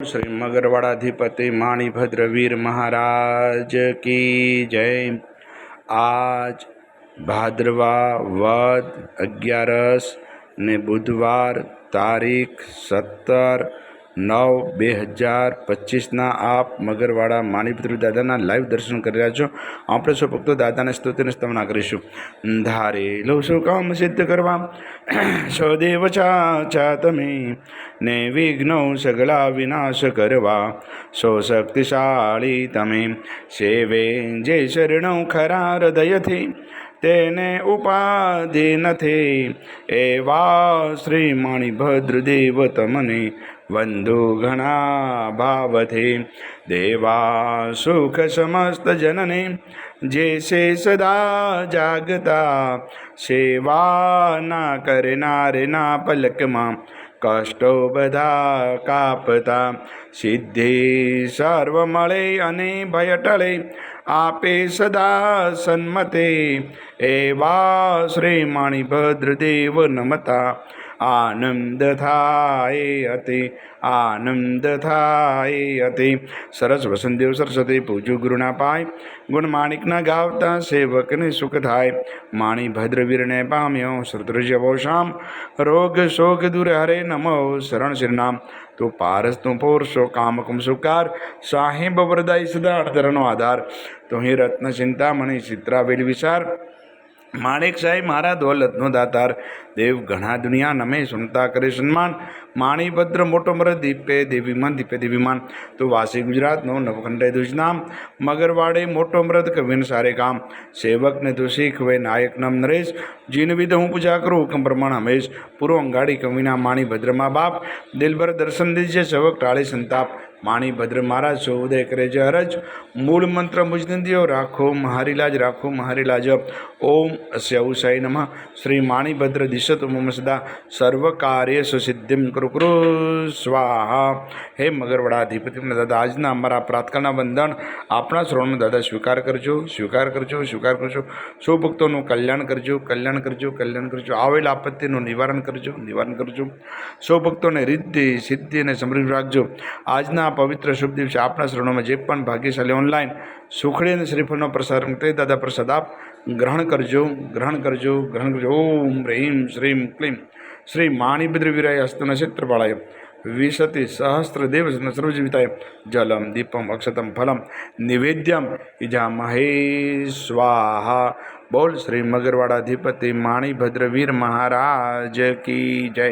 श्री मगरवाड़ाधिपति माणिभद्रवीर महाराज की जय। आज भाद्रवा वद 11 ने बुधवार तारीख 17/9/2025 आप मगरवाड़ा माणिभद्र दादा लाइव दर्शन कर रहा छो। આપણે સૌ ભક્તો દાદાને સ્તુતિને સ્તવના કરીશું। ધારેલો શું કામ સિદ્ધ કરવા સદેવ ચાચા તમે ને વિઘ્નો સગળા વિનાશ કરવા સો શક્તિશાળી તમે સેવે જે શરણો ખરા હૃદયથી તેને ઉપાધિ નથી એવા શ્રી માણિભદ્ર દેવ તમને વંદુ ઘણા ભાવથી દેવા સુખ સમસ્ત જનને જે સે સદા જાગતા સેવા ના કરનારના પલકમાં કષ્ટો બધા કાપતા સિદ્ધિ સર્વ મળે અને ભય ટળે આપે સદા સન્મતે એવા શ્રી માણિભદ્ર દેવ નમતા આનંદ થાય અતિ આનંદ થાય અતિ સરસ વસંતદેવ સરસ્વતી પૂજુ ગુરુના પાય ગુણ માણિકના ગાવતા સેવકને સુખ થાય માણિભદ્ર વીરને પામ્યો શ્રુતૃજ્યવોષામ રોગ શોક દૂર હરે નમો શરણ શ્રીનામ તું પારસ તું પોરસો કામકુમ સુકાર સાહેબ વરદાય સદા અડધરનો આધાર તો અહીં રત્ન ચિંતામણી ચિત્રાવેલ વિચાર માણેક સાહેબ મારા દોલતનો દાતાર દેવ ઘણા દુનિયા નમે સુનતા કરે સન્માન માણિભદ્ર મોટો મરદ દીપે દેવીમાન દીપે દેવીમાન તો વાસી ગુજરાતનો નવખંડે દુજનામ મગરવાડે મોટો મરદ કવિન સારે કામ સેવકને તું શીખવે નાયક નામ નરેશ જીન વિધ હું પૂજા કરું હુકમ પ્રમાણ હમેશ પૂરો અંગાડી કવિના માણિભદ્રમાં બાપ દિલભર દર્શન દીજે સેવક ટાળે સંતાપ માણિભદ્ર મહારાજ સો ઉદય કરે છે હરજ મૂળ મંત્ર મુજનંદીઓ રાખો મહારી લાજ ઓમ અસ્ય ઉષાય નમઃ શ્રી માણિભદ્ર દિશત મમ સદા સર્વ કાર્યેષુ સિદ્ધિમ કુરુ સ્વાહા। હે મગરવાડાધિપતિ દાદા આજના અમારા પ્રાર્થના બંધન આપણા શ્રવણમાં દાદા સ્વીકાર કરજો સૌ ભક્તોનું કલ્યાણ કરજો આવેલ આપત્તિનું નિવારણ કરજો સૌ ભક્તોને રિદ્ધિ સિદ્ધિ અને સમૃદ્ધિ રાખજો। આજના પવિત્ર શુભ દિવસે આપણા શ્રવણમાં જે પણ ભાગ્યશાળી ઓનલાઈન સુખડી અને શ્રીફળનો પ્રસાર તે દાદા પ્રસાદ આપ ગ્રહણ કરજો। ઓમ હ્રીમ શ્રીમ ક્લીમ શ્રી માણિભદ્ર વીરાય હસ્ત નક્ષત્રપાળાય વિશતિ સહસ્ત્ર દેવ સર્વજીવિતાય જલમ દીપમ અક્ષતમ ફલમ નિવેદ્યમ ઇજામહે સ્વાહા। બોલ શ્રી મગરવાડાધિપતિ માણિભદ્ર વીર મહારાજ કી જય।